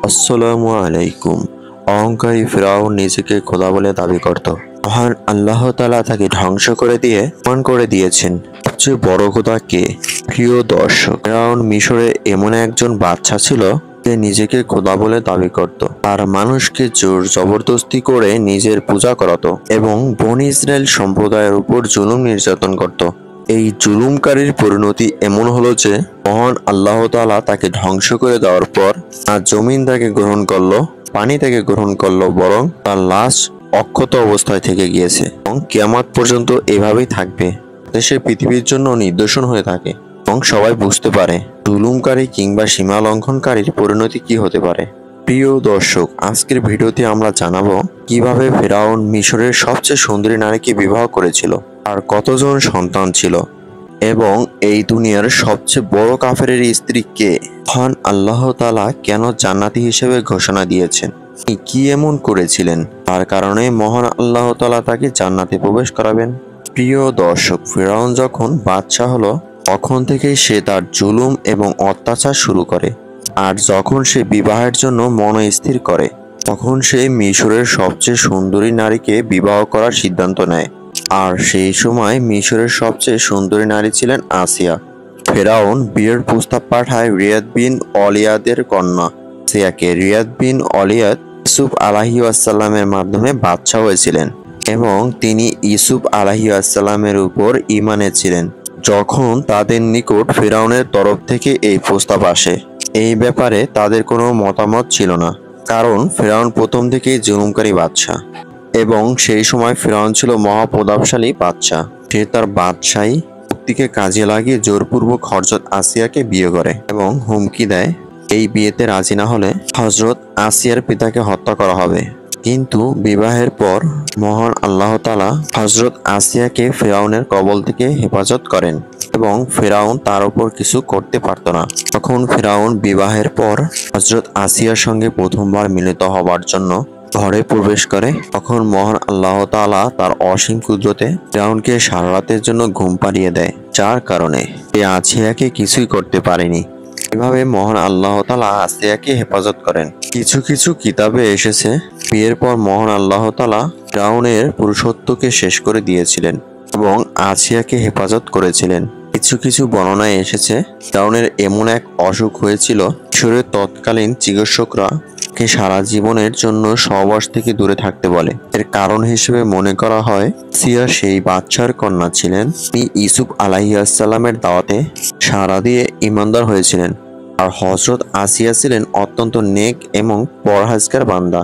আসসালামু আলাইকুম। অহংকারী ফিরআউন নিজেকে খোদা বলে দাবি করত। মহান আল্লাহ তাআলা তাকে ধ্বংস করে দিয়ে প্রমাণ করে দিয়েছেন সবচেয়ে বড় খোদা কে। প্রিয় দর্শক, ফিরআউন মিশরে এমন একজন বাদশা ছিল যে নিজেকে খোদা বলে দাবি করত আর মানুষকে জোর জবরদস্তি করে নিজের পূজা করাতো এবং বনী ইসরায়েল সম্প্রদায়ের উপর জুলুম নির্যাতন করত। এই জুলুমকারীর পরিণতি এমন হলো যে মহান আল্লাহ তাআলা তাকে ধ্বংস করে দেওয়ার পর আর জমিন তাকে গ্রহণ করলো, পানি তাকে গ্রহণ করলো, বরং তার লাশ অক্ষত অবস্থায় থেকে গিয়েছে এবং কিয়ামত পর্যন্ত এভাবেই থাকবে। দেশে পৃথিবীর জন্য নিদর্শন হয়ে থাকে এবং সবাই বুঝতে পারে জুলুমকারী কিংবা সীমা লঙ্ঘনকারীর পরিণতি কি হতে পারে। প্রিয় দর্শক, আজকের ভিডিওতে আমরা জানাবো কিভাবে ফিরআউন মিশরের সবচেয়ে সুন্দরী নারীকে বিবাহ করেছিল, আর কতজন সন্তান ছিল, এবং এই দুনিয়ার সবচেয়ে বড় কাফেরের স্ত্রী কে। মহান আল্লাহ তাআলা কেন জান্নাতি হিসেবে ঘোষণা দিয়েছেন, তিনি কি এমন করেছিলেন তার কারণে মহান আল্লাহ তাআলা তাকে জান্নাতে প্রবেশ করাবেন। প্রিয় দর্শক, ফিরআউন যখন বাদশা হলো তখন থেকেই সে তার জুলুম এবং অত্যাচার শুরু করে। আর যখন সে বিবাহের জন্য মনস্থির করে তখন সে মিশরের সবচেয়ে সুন্দরী নারীকে বিবাহ করার সিদ্ধান্ত নেয়। আর সেই সময় মিশরের সবচেয়ে সুন্দরী নারী ছিলেন আসিয়া। ফেরাউন বিয়ের প্রস্তাব পাঠায় রিয়াদ বিন অলিয়াদের কন্যা আসিয়াকে। রিয়াদ বিন অলিয়াদ ইউসুফ আলাইহিসসালামের মাধ্যমে বাদশা হয়েছিলেন এবং তিনি ইউসুফ আলাইহিসসালামের উপর ঈমান এনেছিলেন। যখন তাদের নিকট ফেরাউনের তরফ থেকে এই প্রস্তাব আসে, এই ব্যাপারে তাদের কোনো মতামত ছিল না, কারণ ফেরাউন প্রথম থেকেই জুলুমকারী বাদশা এবং সেই সময় ফিরআউন ছিল মহাপ্রতাপশালী বাদশা। সে তার বাদশাহী শক্তিকে কাজে লাগিয়ে জোরপূর্বক হযরত আসিয়াকে বিয়ে করে এবং হুমকি দেয় এই বিয়েতে রাজি না হলে হযরত আসিয়ার পিতাকে হত্যা করা হবে। কিন্তু বিবাহের পর মহান আল্লাহ তাআলা হযরত আসিয়াকে ফিরআউনের কবল থেকে হেফাজত করেন এবং ফিরআউন তার উপর কিছু করতে পারত না। তখন ফিরআউন বিবাহের পর হযরত আসিয়ার সঙ্গে প্রথমবার মিলিত হবার জন্য ঘরে প্রবেশ করে। তখন মহান আল্লাহ তাআলা তার অসীম কুদরতে ফিরআউনকে সারা রাতের জন্য ঘুম পাড়িয়ে দেয়, যার কারণে সে আসিয়াকে কিছুই করতে পারেনি। এভাবে মহান আল্লাহ তাআলা আসিয়াকে হেফাজত করেন। কিছু কিছু কিতাবে এসেছে বিয়ের পর মহান আল্লাহ তাআলা ফিরআউনের পুরুষত্বকে শেষ করে দিয়েছিলেন এবং আসিয়াকে হেফাজত করেছিলেন। কিছু কিছু বর্ণনায় এসেছে ফিরআউনের এমন এক অসুখ হয়েছিল, মিশরের তৎকালীন চিকিৎসকরা কে সারা জীবনের জন্য সহবাস থেকে দূরে থাকতে বলে। এর কারণ হিসেবে মনে করা হয় আসিয়া সেই বাদশার কন্যা ছিলেন। তিনি ইউসুফ আলাইহিসসালামের দাওয়াতে সাড়া দিয়ে ঈমানদার হয়েছিলেন, আর হযরত আসিয়া ছিলেন অত্যন্ত নেক এবং পরহেজগার বান্দা।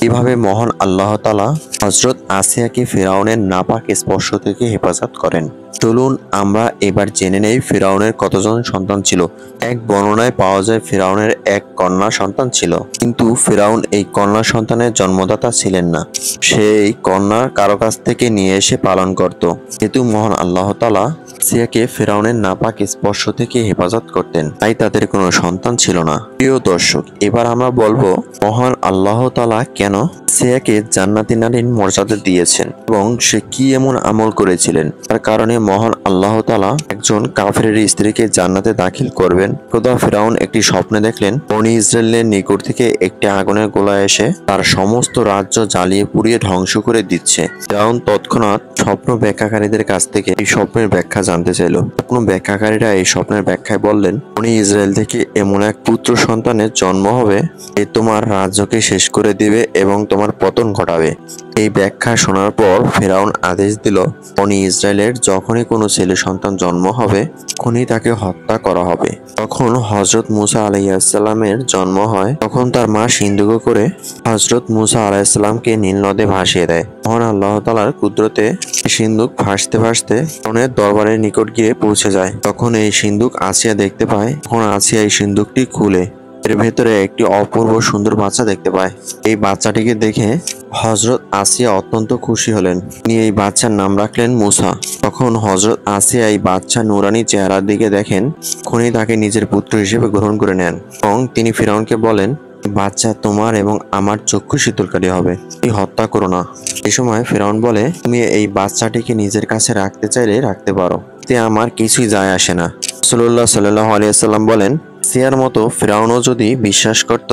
এভাবে মহান আল্লাহ তাআলা হযরত আসিয়াকে ফিরআউনের নাপাক স্পর্শ থেকে হেফাজত করেন। চলুন আমরা এবার জেনে নেই ফিরআউনের কতজন সন্তান ছিল। এক বর্ণনায় পাওয়া যায় ফিরআউনের এক কন্যা সন্তান ছিল, কিন্তু ফিরআউন এই কন্যা সন্তানের জন্মদাতা ছিলেন না। সেই কন্যা কারো কাছ থেকে নিয়ে এসে পালন করত। যেহেতু মহান আল্লাহ তাআলা আসিয়াকে ফিরআউনের নাপাক স্পর্শ থেকে হেফাজত করতেন, তাই তাদের কোনো সন্তান ছিল না। প্রিয় দর্শক, এবার আমরা বলবো মহান আল্লাহ তাআলা কেন আসিয়াকে জান্নাতি নারীর মর্যাদা দিয়েছেন এবং সে কি এমন আমল করেছিলেন তার কারণে মহান আল্লাহ তাআলা একজন কাফেরের স্ত্রীকে জান্নাতে দাখিল করবেন। খোদা ফিরআউন একটি স্বপ্নে দেখলেন বনী ইসরায়েলের নিকট থেকে একটি আগুনের গোলা এসে তার সমস্ত রাজ্য জ্বালিয়ে পুড়িয়ে ধ্বংস করে দিচ্ছে। ফিরআউন তৎক্ষণাৎ স্বপ্ন ব্যাখ্যাকারীদের কাছ থেকে এই স্বপ্নের ব্যাখ্যা জানতে চাইল। স্বপ্ন ব্যাখ্যাকারীরা এই স্বপ্নের ব্যাখ্যায় বললেন, বনী ইসরায়েল থেকে এমন এক পুত্র সন্তানের জন্ম হবে এ তোমার রাজ্যকে শেষ করে দিবে এবং তোমার পতন ঘটাবে। এই ব্যাখ্যা শোনার পর ফিরআউন আদেশ দিল বনী ইসরায়েলের যখনই কোনো ছেলে সন্তান জন্ম হবে তখনই তাকে হত্যা করা হবে। তখন হযরত মুসা আলাইহিসসালামের জন্ম হয়। তখন তার মা সিন্দুকে করে হযরত মুসা আলাইহিসসালামকে নীল নদে ভাসিয়ে দেয়। মহান আল্লাহ তাআলার কুদরতে সিন্দুক ভাসতে ভাসতে ফিরআউনের দরবারের নিকট গিয়ে পৌঁছে যায়। তখন এই সিন্দুক আসিয়া দেখতে পায়। তখন আসিয়া এই সিন্দুকটি খুলে এর ভেতরে একটি অপূর্ব সুন্দর বাচ্চা দেখতে পায়। এই বাচ্চাটিকে দেখে হযরত আসিয়া অত্যন্ত খুশি হলেন। তিনি এই বাচ্চার নাম রাখলেন মুসা। তখন হযরত আসিয়া এই বাচ্চা নুরানি চেহারার দিকে দেখেন, তখনই তাকে নিজের পুত্র হিসেবে গ্রহণ করে নেন এবং তিনি ফিরআউনকে বলেন, বাচ্চা তোমার এবং আমার চক্ষু শীতলকারী হবে, তুমি হত্যা করো না। এই সময় ফিরআউন বলে, তুমি এই বাচ্চাটিকে নিজের কাছে রাখতে চাইলে রাখতে পারো, এতে আমার কিছুই যায় আসে না। রাসূলুল্লাহ সাল্লাল্লাহু আলাইহি ওয়াসাল্লাম বলেন, সিয়ার মতো ফিরআউনও যদি বিশ্বাস করত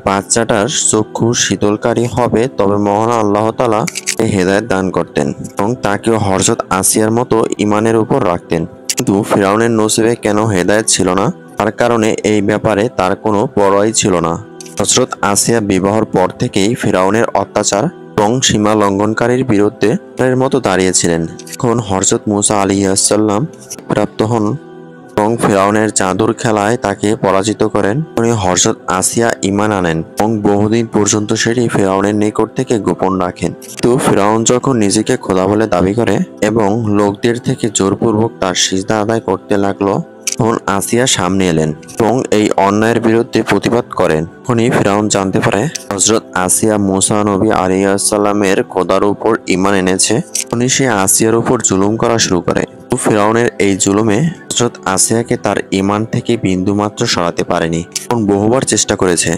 বাচ্চাটার চক্ষু শীতলকারী হবে, তবে মহান আল্লাহ তাআলা এই হেদায়েত দান করতেন এবং তাকেও হযরত আসিয়ার মতো ঈমানের উপর রাখতেন। কিন্তু ফিরআউনের নসিবে কেন হেদায়েত ছিল না, তার কারণে এই ব্যাপারে তার কোনো পরোয়াই ছিল না। হযরত আসিয়া বিবাহর পর থেকেই ফিরআউনের অত্যাচার এবং সীমা লঙ্ঘনকারীর বিরুদ্ধে এর মতো দাঁড়িয়েছিলেন। এখন হযরত মুসা আলাইহিস সালাম প্রাপ্ত হন এবং ফিরআউনের জাদুর খেলায় তাকে পরাজিত করেন। উনি হযরত আসিয়া ঈমান আনেন এবং বহুদিন পর্যন্ত সেটি ফিরআউনের নিকট থেকে গোপন রাখেন। কিন্তু ফিরআউন যখন নিজেকে খোদা বলে দাবি করে এবং লোকদের থেকে জোরপূর্বক তার সিজদা আদায় করতে লাগলো, তখন আসিয়া সামনে এলেন এবং এই অন্যায়ের বিরুদ্ধে প্রতিবাদ করেন। তখনই ফিরআউন জানতে পারে হযরত আসিয়া মুসা নবী আলাইহিস সালামের খোদার উপর ঈমান এনেছে। তখনই সে আসিয়ার উপর জুলুম করা শুরু করে। ফিরআউনের এই জুলুমে হযরত আসিয়াকে তার ঈমান থেকে বিন্দুমাত্র সরাতে পারেনি এবং বহুবার চেষ্টা করেছে।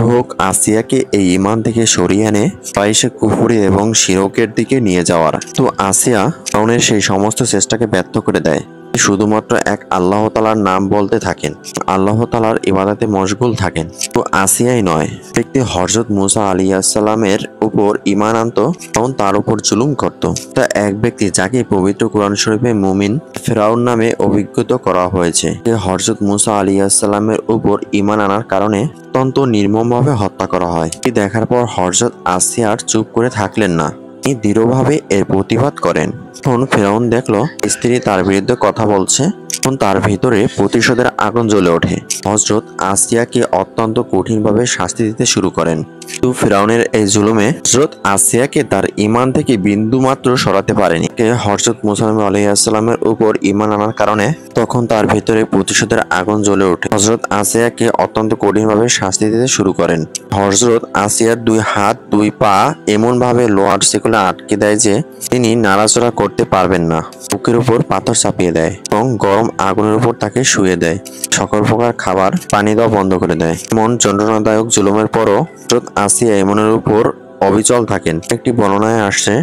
হোক আসিয়াকে এই ঈমান থেকে সরিয়ে এনে ফাহিশে কুফরি এবং শিরকের দিকে নিয়ে যাওয়ার। তো আসিয়া ফিরআউনের সেই সমস্ত চেষ্টাকে ব্যর্থ করে দেয়। শুধুমাত্র এক আল্লাহ তাআলার নাম বলতে থাকেন, আল্লাহ তাআলার ইবাদতে মশগুল থাকেন। তো আসিয়াই নয়, ব্যক্তি হযরত মুসা আলাইহিস সালামের উপর ঈমান আনতো তখন তার উপর জুলুম করত। তা এক ব্যক্তি যাকে পবিত্র কোরআন শরীফে মুমিন ফিরআউন নামে অভিহিত করা হয়েছে, যে হযরত মুসা আলাইহিস সালামের উপর ঈমান আনার কারণে অত্যন্ত নির্মমভাবে হত্যা করা হয়। এটি দেখার পর হযরত আসিয়া আর চুপ করে থাকলেন না, তিনি দৃঢ়ভাবে এর প্রতিবাদ করেন। তখন ফিরআউন দেখলো স্ত্রী তার বিরুদ্ধে কথা বলছে, তখন তার ভিতরে প্রতিশোধের আগুন জ্বলে ওঠে। হযরত আসিয়াকে অত্যন্ত কঠিনভাবে শাস্তি দিতে শুরু করেন। কিন্তু ফিরআউনের এই জুলুমে হযরত আসিয়াকে তার ঈমান থেকে বিন্দুমাত্র সরাতে পারেনি। হযরত মুসা আলাইহিস সালামের উপর ঈমান আনার কারণে তখন তার ভিতরে প্রতিশোধের আগুন জ্বলে ওঠে। হযরত আসিয়াকে অত্যন্ত কঠিনভাবে শাস্তি দিতে শুরু করেন। হযরত আসিয়ার দুই হাত দুই পা এমনভাবে লোহার শিকলে আটকে দেয় যে তিনি নাড়াচড়া করতে পারবেন না। বুকের উপর পাথর চাপিয়ে দেয় এবং গরম আগুনের উপর তাকে শুয়ে দেয়। সকল প্রকার খাবার পানি দেওয়া বন্ধ করে দেয়। এমন যন্ত্রণাদায়ক জুলুমের পরও হযরত আসিয়া এমনের উপর অবিচল থাকেন। একটি বর্ণনায় আসছে,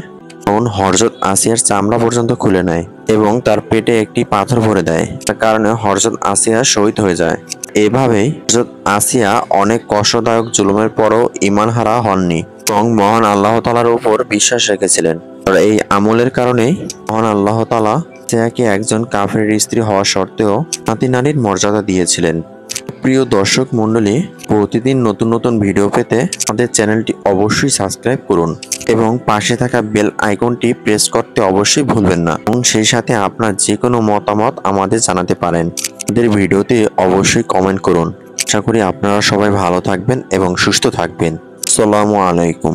তখন হযরত আসিয়ার চামড়া পর্যন্ত খুলে নেয় এবং তার পেটে একটি পাথর ভরে দেয়। তার কারণে হযরত আসিয়া শহীদ হয়ে যায়। এভাবেই হযরত আসিয়া অনেক কষ্টদায়ক জুলুমের পরও ঈমান হারা হননি এবং মহান আল্লাহ তাআলার উপর বিশ্বাস রেখেছিলেন। আর এই আমলের কারণেই মহান আল্লাহ তাআলা আসিয়াকে একজন কাফেরের স্ত্রী হওয়া সত্ত্বেও নাতি নারীর মর্যাদা দিয়েছিলেন। প্রিয় দর্শক মণ্ডলী, প্রতিদিন নতুন নতুন ভিডিও পেতে আমাদের চ্যানেলটি অবশ্যই সাবস্ক্রাইব করুন এবং পাশে থাকা বেল আইকনটি প্রেস করতে অবশ্যই ভুলবেন না এবং সেই সাথে আপনার যে কোনো মতামত আমাদের জানাতে পারেন। আমাদের ভিডিওতে অবশ্যই কমেন্ট করুন। আশা করি আপনারা সবাই ভালো থাকবেন এবং সুস্থ থাকবেন। আসসালামু আলাইকুম।